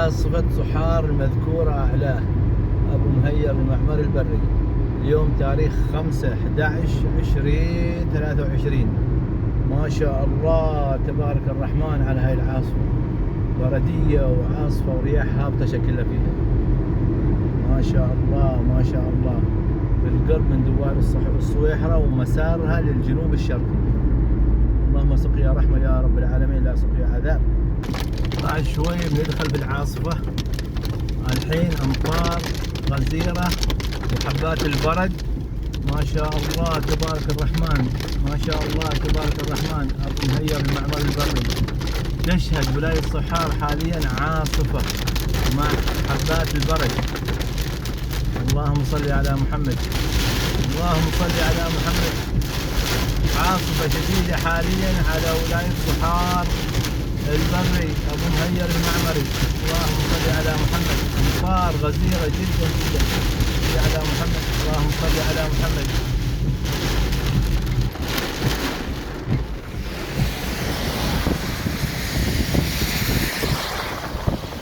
عاصفة صحار المذكورة أعلاه أبو مهير المعمر البري. اليوم تاريخ 5/11/2023. ما شاء الله تبارك الرحمن على هاي العاصفة، بردية وعاصفة ورياح هابطة شكلها فيها. ما شاء الله ما شاء الله، بالقرب من دوار الصويحرة ومسارها للجنوب الشرقي. اللهم سقيا رحمة يا رب العالمين، لا سقيا عذاب. بعد شوي بندخل بالعاصفة. الحين أمطار غزيرة وحبات البرد. ما شاء الله تبارك الرحمن، ما شاء الله تبارك الرحمن. أبو مهير المعمر البري تشهد ولاية صحار حاليا عاصفة مع حبات البرد. اللهم صل على محمد، اللهم صل على محمد. عاصفة شديدة حاليا على ولاية صحار البري أبو مهير المعمري. اللهم صل على محمد. أمطار غزيرة جدا جدا على محمد. اللهم صل على محمد.